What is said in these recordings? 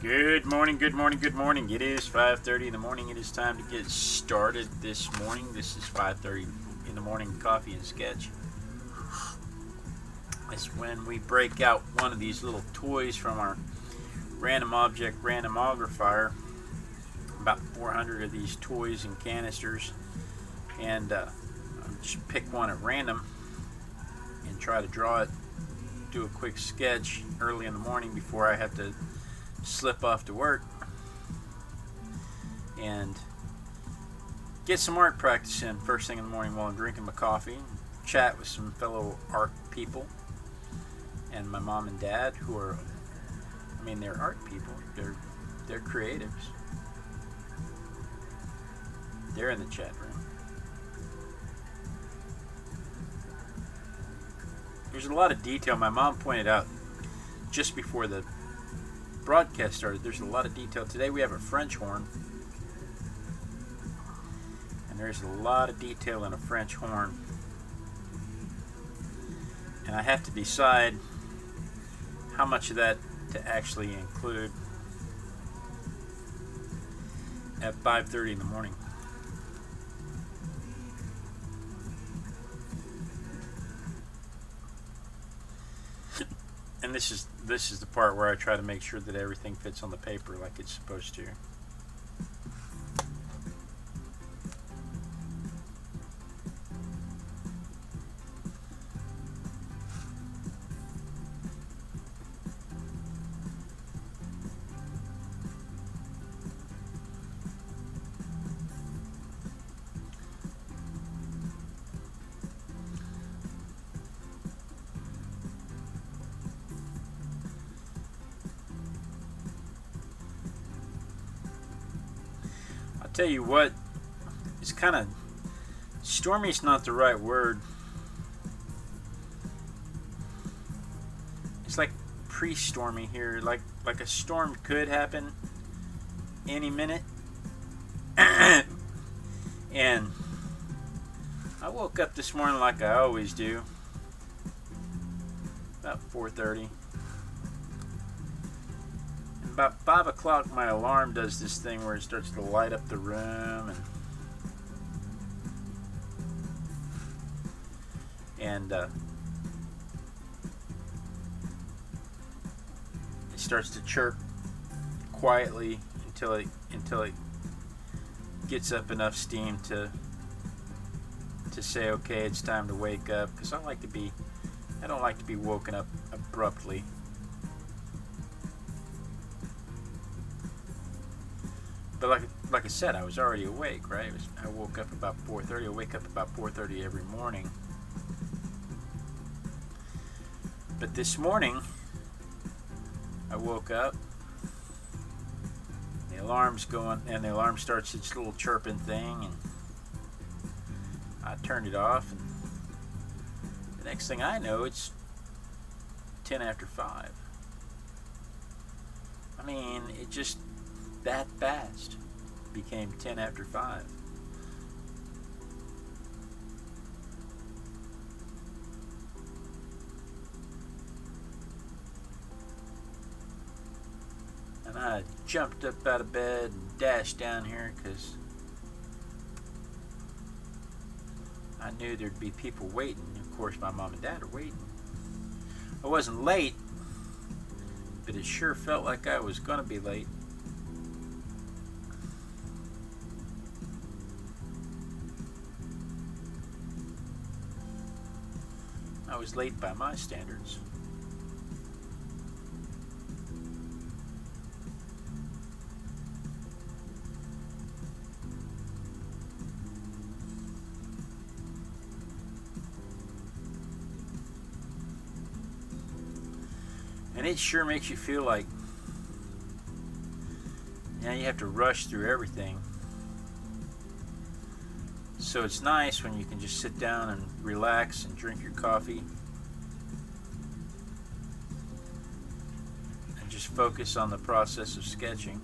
Good morning, good morning, good morning. It is 5:30 in the morning. It is time to get started this morning. This is 5:30 in the morning coffee and sketch. It's when we break out one of these little toys from our Random Object Randomogrifier. About 400 of these toys and canisters. And just pick one at random and try to draw it. Do a quick sketch early in the morning before I have to slip off to work and get some art practice in first thing in the morning while I'm drinking my coffee, chat with some fellow art people and my mom and dad who are, they're art people, they're creatives. They're in the chat room. There's a lot of detail. My mom pointed out just before the broadcast started, there's a lot of detail. Today we have a French horn, and there's a lot of detail in a French horn, and I have to decide how much of that to actually include at 5:30 in the morning. And this is the part where I try to make sure that everything fits on the paper like it's supposed to. Tell you what, it's kind of stormy's not the right word. It's like pre-stormy here, like a storm could happen any minute. And I woke up this morning like I always do, about 4:30. About 5 o'clock my alarm does this thing where it starts to light up the room and it starts to chirp quietly until it gets up enough steam to say, okay, it's time to wake up, because I don't like to be woken up abruptly. But like I said, I was already awake, right? I woke up about 4:30. I wake up about 4:30 every morning. But this morning, I woke up, the alarm's going, and the alarm starts its little chirping thing, and I turned it off, and the next thing I know, it's 10 after 5. It just that fast became 10 after 5. And I jumped up out of bed and dashed down here because I knew there'd be people waiting. Of course, my mom and dad are waiting. I wasn't late, but it sure felt like I was going to be late. I was late by my standards. And it sure makes you feel like you have to rush through everything. So it's nice when you can just sit down and relax and drink your coffee and just focus on the process of sketching.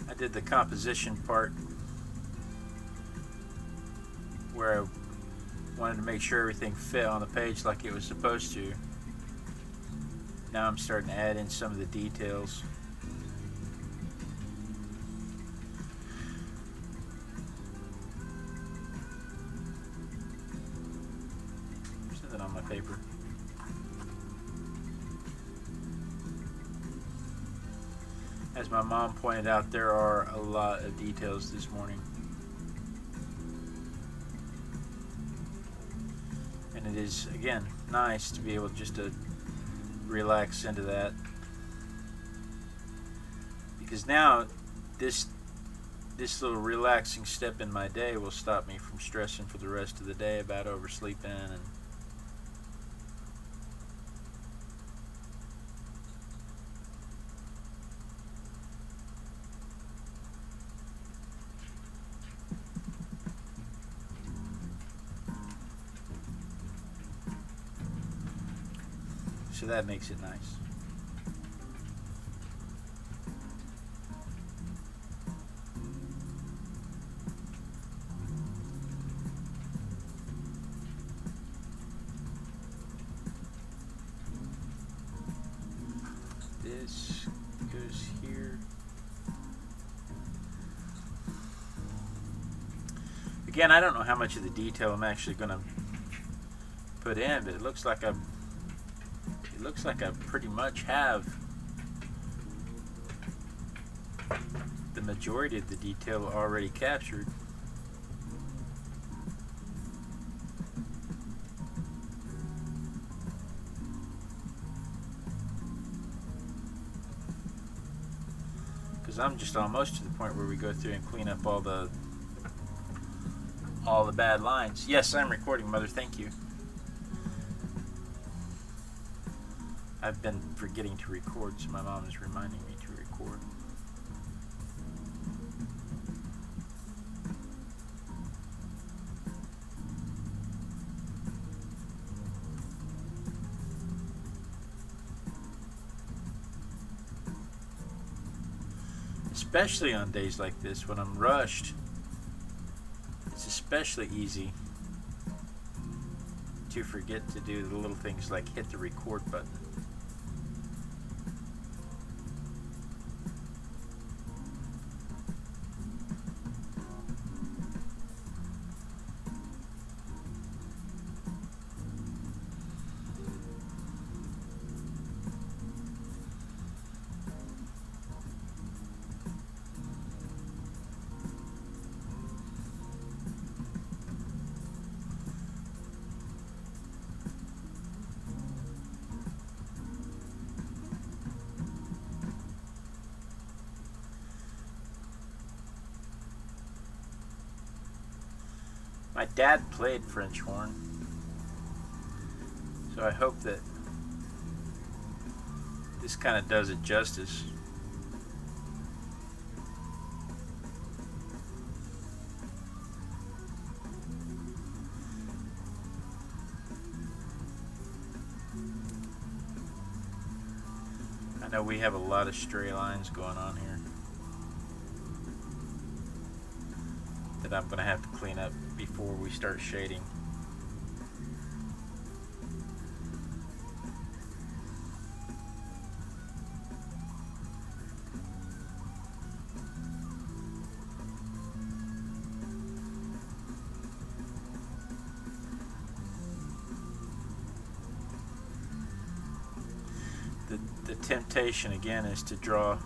I did the composition part where I wanted to make sure everything fit on the page like it was supposed to. Now I'm starting to add in some of the details. Something on my paper. As my mom pointed out, there are a lot of details this morning. And it is, again, nice to be able just to relax into that. Because now, this little relaxing step in my day will stop me from stressing for the rest of the day about oversleeping and so that makes it nice. This goes here. Again, I don't know how much of the detail I'm actually going to put in, but it looks like I pretty much have the majority of the detail already captured. Because I'm just almost to the point where we go through and clean up all the bad lines. Yes, I'm recording, Mother. Thank you. I've been forgetting to record, so my mom is reminding me to record. Especially on days like this when I'm rushed, it's especially easy to forget to do the little things like hit the record button. My dad played French horn, so I hope that this kind of does it justice. I know we have a lot of stray lines going on here that I'm going to have to clean up before we start shading. The temptation again is to draw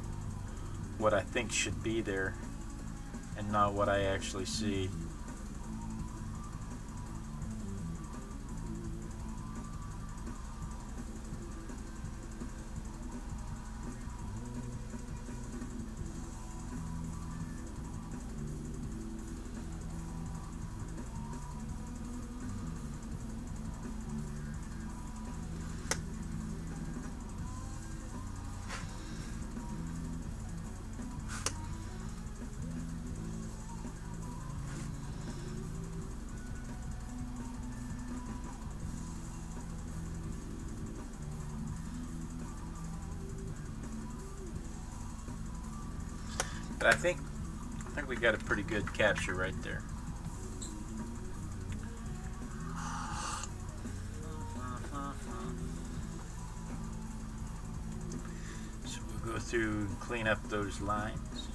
what I think should be there and not what I actually see. But I think we got a pretty good capture right there. Go through and clean up those lines.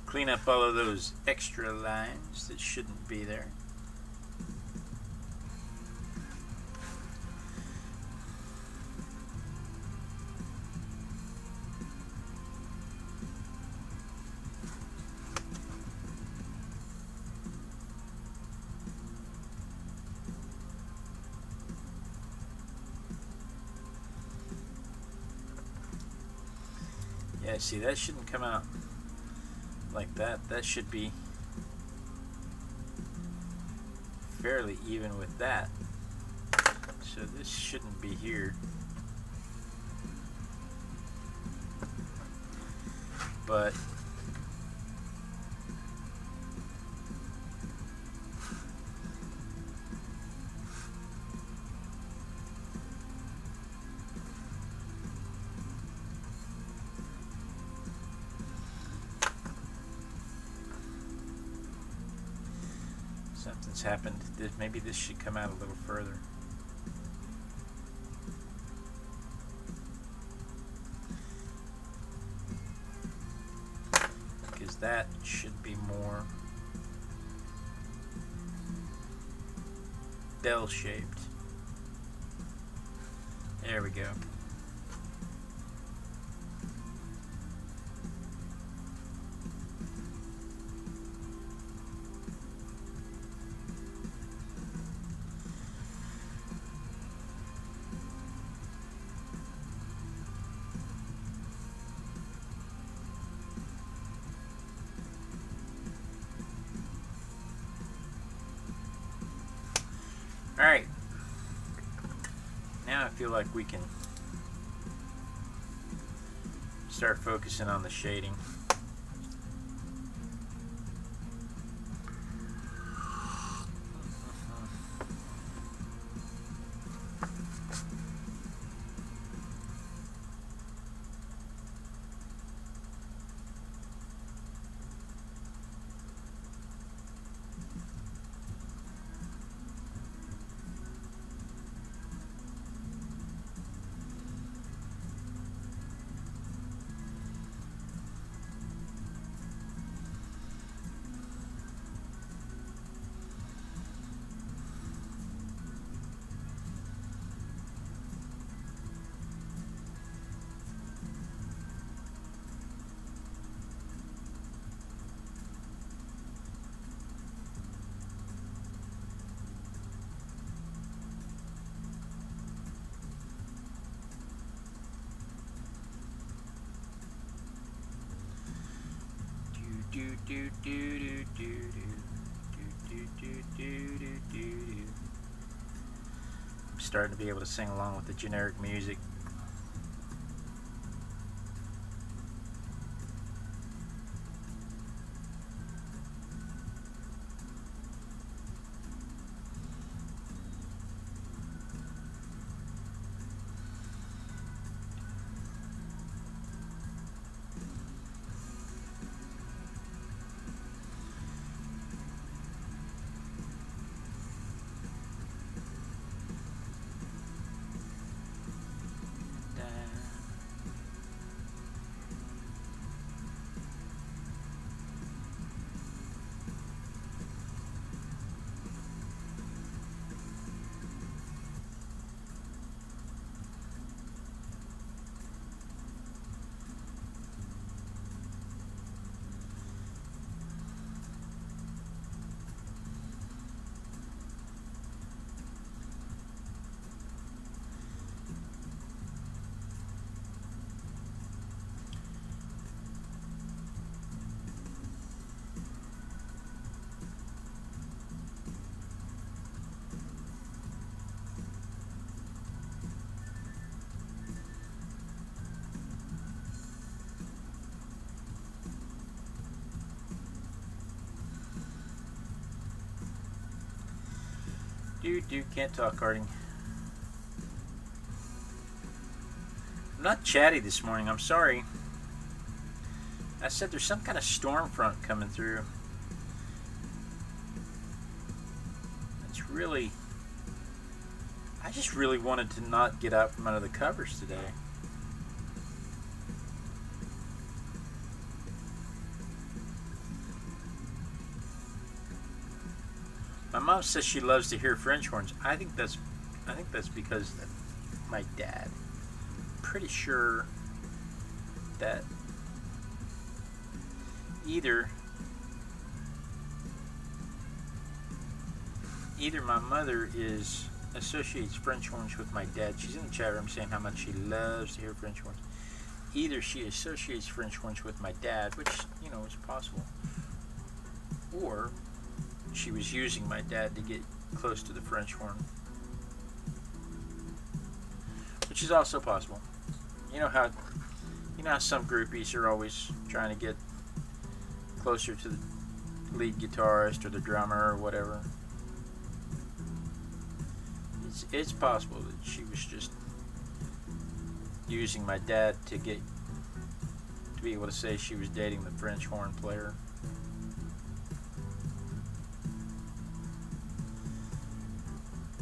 Clean up all of those extra lines that shouldn't be there. Yeah, see, that shouldn't come out like that. That should be fairly even with that. So this shouldn't be here. But something's happened. Maybe this should come out a little further. Because that should be more bell-shaped. There we go. Alright, now I feel like we can start focusing on the shading. I'm starting to be able to sing along with the generic music. Can't talk, Harding. I'm not chatty this morning, I'm sorry. I said there's some kind of storm front coming through. just really wanted to not get out from under the covers today. My mom says she loves to hear French horns. I think that's because of my dad. Pretty sure that either my mother associates French horns with my dad. She's in the chat room saying how much she loves to hear French horns. Either she associates French horns with my dad, which, you know, is possible, or she was using my dad to get close to the French horn, which is also possible. You know how some groupies are always trying to get closer to the lead guitarist or the drummer or whatever. It's possible that she was just using my dad to be able to say she was dating the French horn player.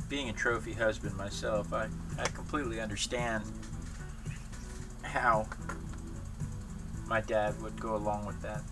Being a trophy husband myself, I completely understand how my dad would go along with that.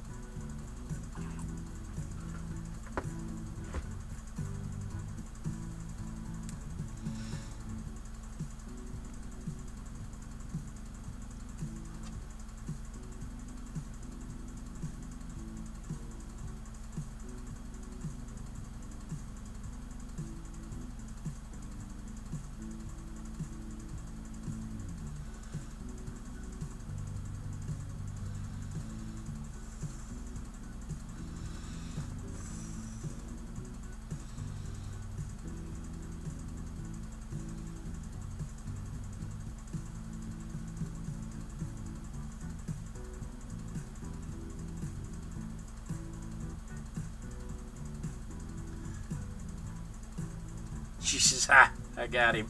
She says, I got him.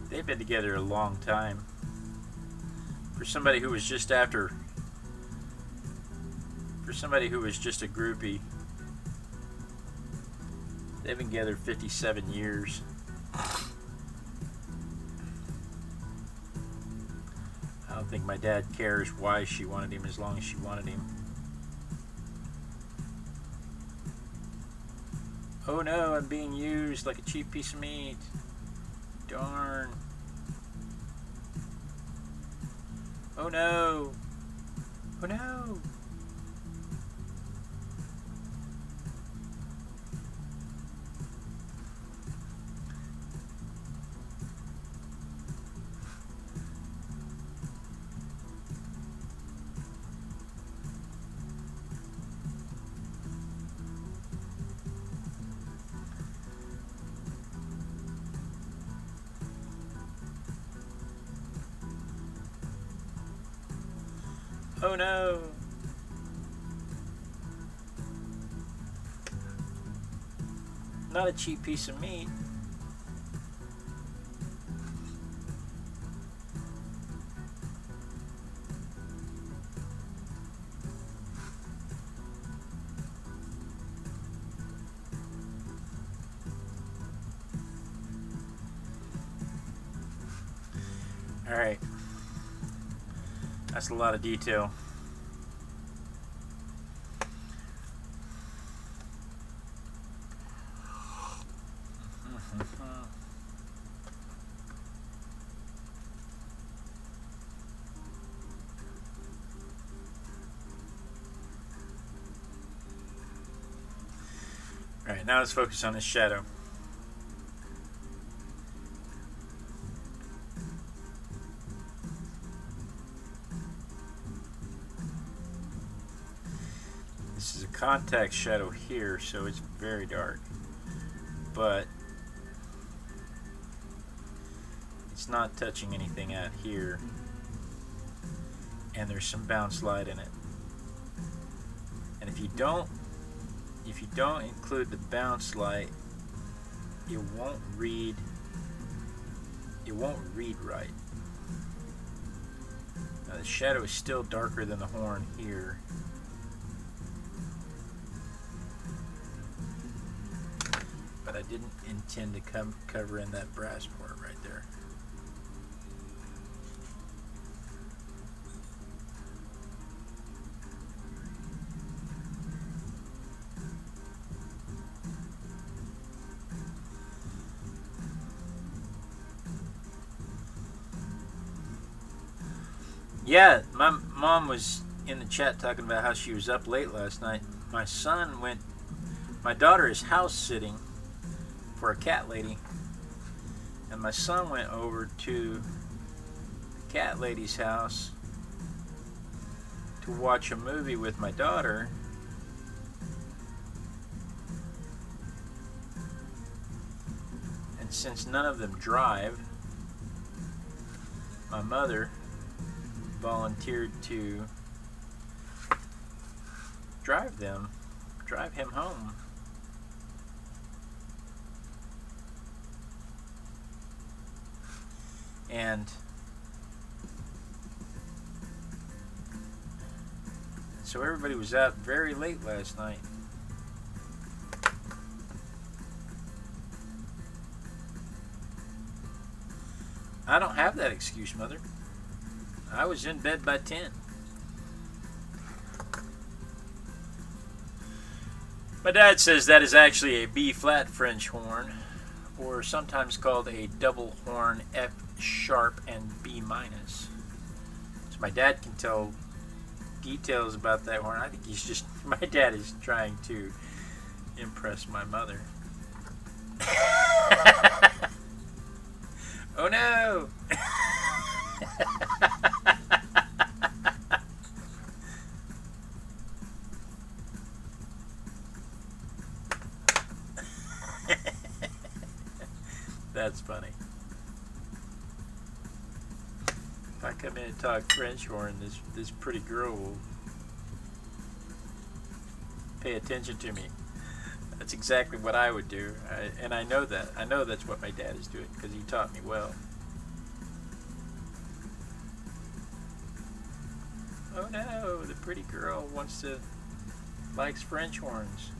They've been together a long time. For somebody who was just a groupie, they've been together 57 years. I don't think my dad cares why she wanted him as long as she wanted him. Oh no, I'm being used like a cheap piece of meat. Darn. Oh no. Oh no. Oh no! Not a cheap piece of meat. All right. That's a lot of detail. All right, now let's focus on this shadow. This is a contact shadow here, so it's very dark, but it's not touching anything out here, and there's some bounce light in it. And if you don't include the bounce light, it won't read right. Now the shadow is still darker than the horn here. but I didn't intend to cover in that brass part right there. Yeah, my mom was in the chat talking about how she was up late last night. My daughter is house sitting for a cat lady, and my son went over to the cat lady's house to watch a movie with my daughter. And since none of them drive, my mother volunteered to drive him home. And so everybody was out very late last night. I don't have that excuse, Mother. I was in bed by 10. My dad says that is actually a B-flat French horn, or sometimes called a double horn F sharp and B minus. So my dad can tell details about that horn. I think my dad is trying to impress my mother. Oh no! That's funny. If I come in and talk French horn, this pretty girl will pay attention to me. That's exactly what I would do, and I know that. I know that's what my dad is doing because he taught me well. Oh no, the pretty girl likes French horns.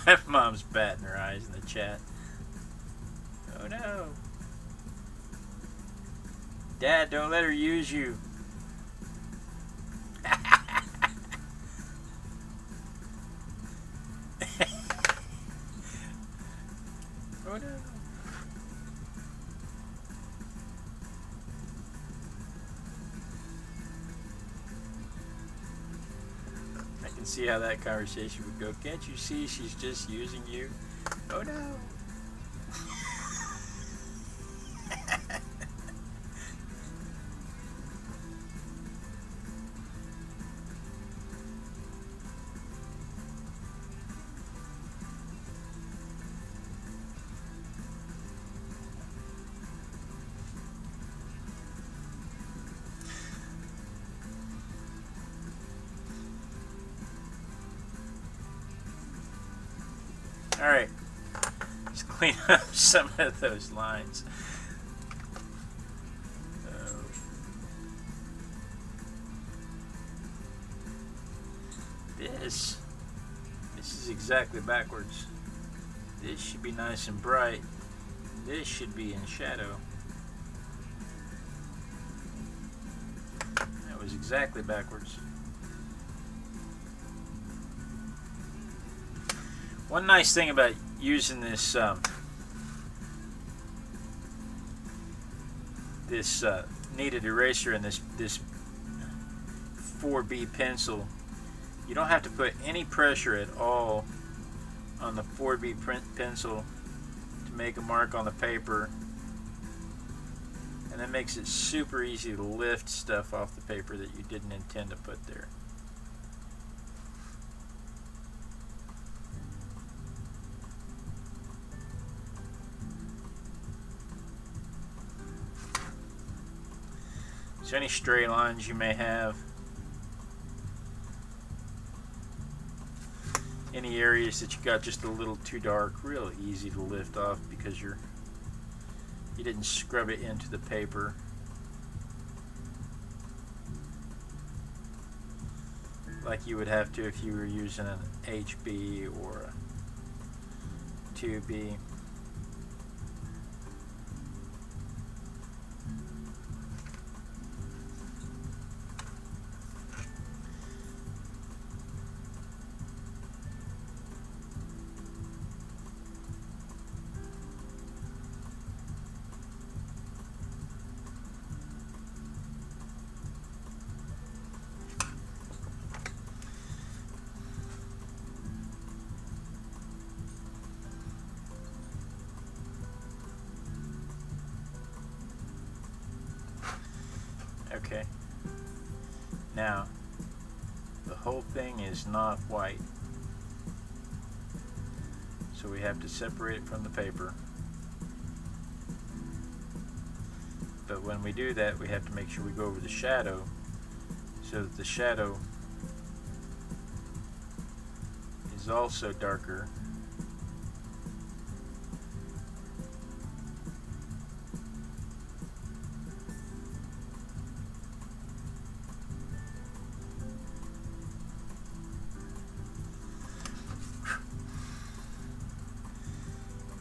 My mom's batting her eyes in the chat. Oh no. Dad, don't let her use you. Oh no. I can see how that conversation would go. Can't you see she's just using you? Oh no. Alright, let's clean up some of those lines. This is exactly backwards. This should be nice and bright. This should be in shadow. That was exactly backwards. One nice thing about using this kneaded eraser and this 4B pencil, you don't have to put any pressure at all on the 4B pencil to make a mark on the paper, and that makes it super easy to lift stuff off the paper that you didn't intend to put there. So any stray lines you may have, any areas that you got just a little too dark, real easy to lift off because you didn't scrub it into the paper. Like you would have to if you were using an HB or a 2B. Okay, now the whole thing is not white, so we have to separate it from the paper. But when we do that, we have to make sure we go over the shadow so that the shadow is also darker.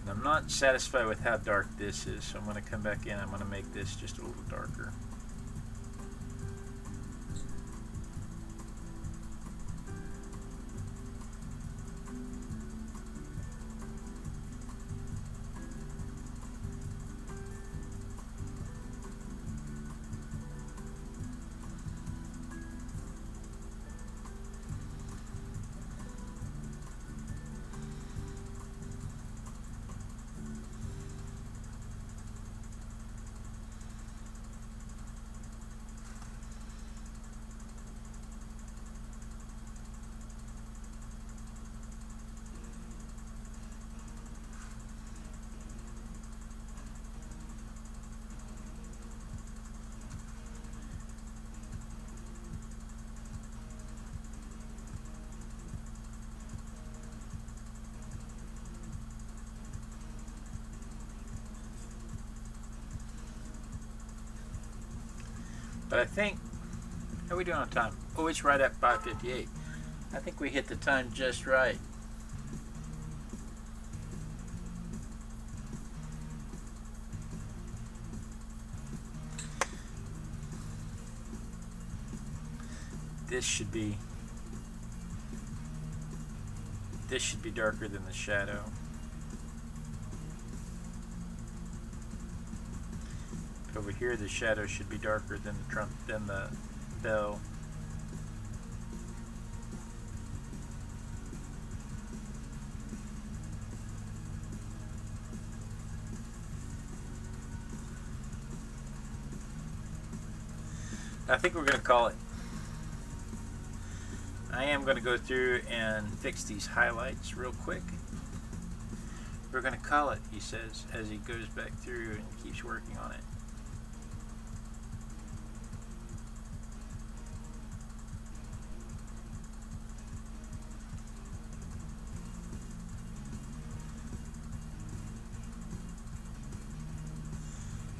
I'm not satisfied with how dark this is, so I'm going to come back in. I'm going to make this just a little darker. But I think, how are we doing on time? Oh, it's right at 5:58. I think we hit the time just right. This should be darker than the shadow. Over here, the shadow should be darker than the bell. I think we're going to call it. I am going to go through and fix these highlights real quick. We're going to call it, he says, as he goes back through and keeps working on it.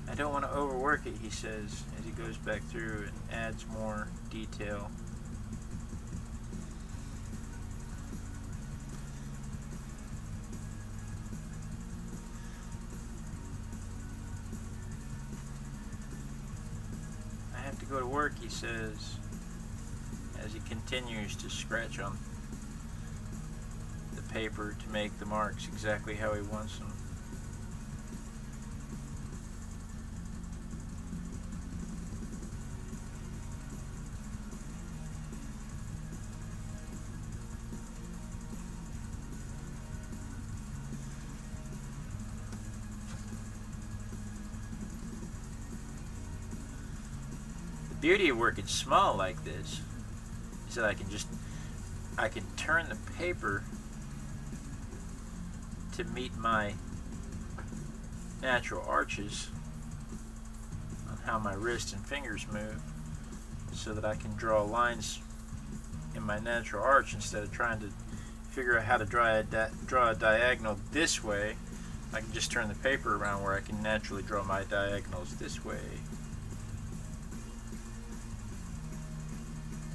I don't want to overwork it, he says, as he goes back through and adds more detail. I have to go to work, he says, as he continues to scratch on the paper to make the marks exactly how he wants them. beauty of working small like this is that I can turn the paper to meet my natural arches on how my wrist and fingers move, so that I can draw lines in my natural arch instead of trying to figure out how to draw a diagonal this way. I can just turn the paper around where I can naturally draw my diagonals this way.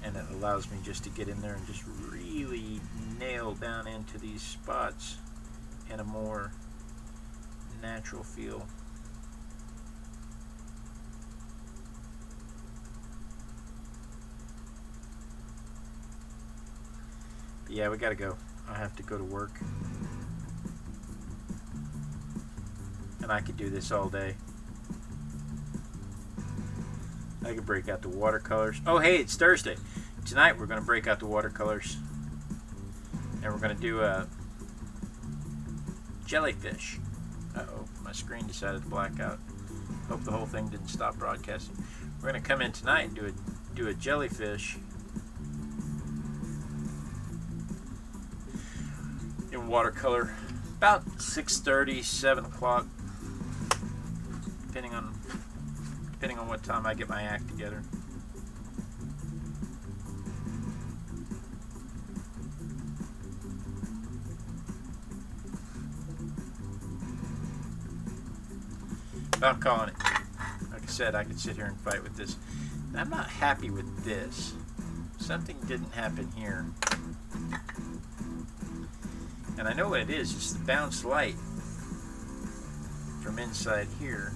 And it allows me just to get in there and just really nail down into these spots in a more natural feel. But yeah, we gotta go. I have to go to work. And I could do this all day. I could break out the watercolors. Oh, hey, it's Thursday. Tonight we're going to break out the watercolors. And we're going to do a jellyfish. Uh-oh, my screen decided to black out. Hope the whole thing didn't stop broadcasting. We're going to come in tonight and do a jellyfish in watercolor. About 6:30, 7 o'clock. Depending on what time I get my act together. But I'm calling it. Like I said, I could sit here and fight with this. I'm not happy with this. Something didn't happen here. And I know what it is. It's the bounce light from inside here.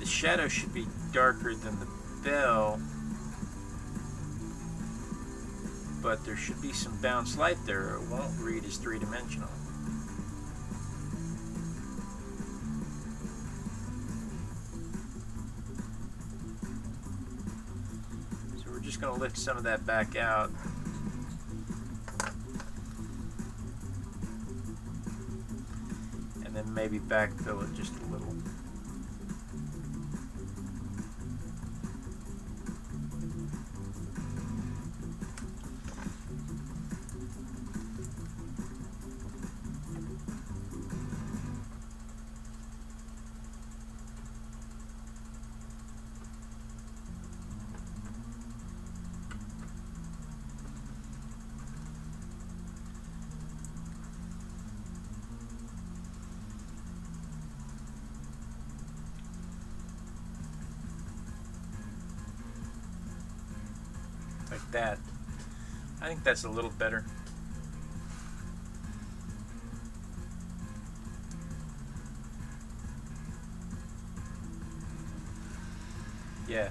The shadow should be darker than the bell, but there should be some bounce light there, or it won't read as three-dimensional. So we're just going to lift some of that back out. And then maybe backfill it just a little. Like that. I think that's a little better. Yeah.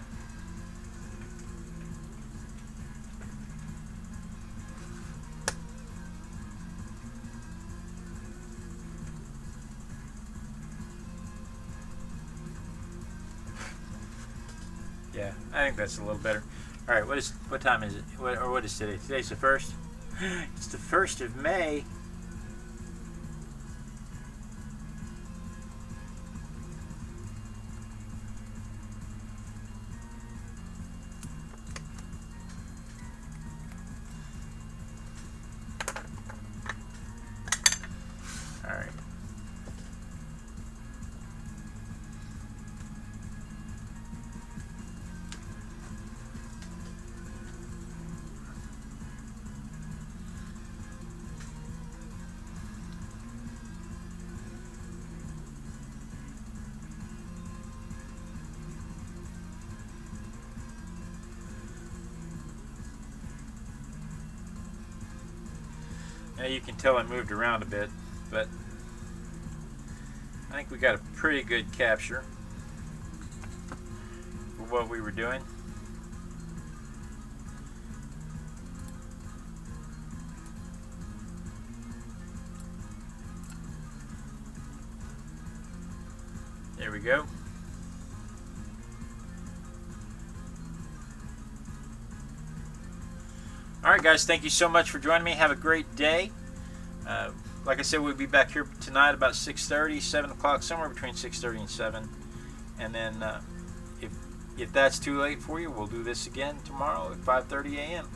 Yeah, I think that's a little better. All right, what time is it? What is today? Today's the 1st. It's the 1st of May. All right. Now you can tell I moved around a bit, but I think we got a pretty good capture for what we were doing. There we go. Alright guys, thank you so much for joining me. Have a great day. like I said, we'll be back here tonight about 6:30, 7 o'clock, somewhere between 6:30 and 7. And then if that's too late for you, we'll do this again tomorrow at 5:30 a.m.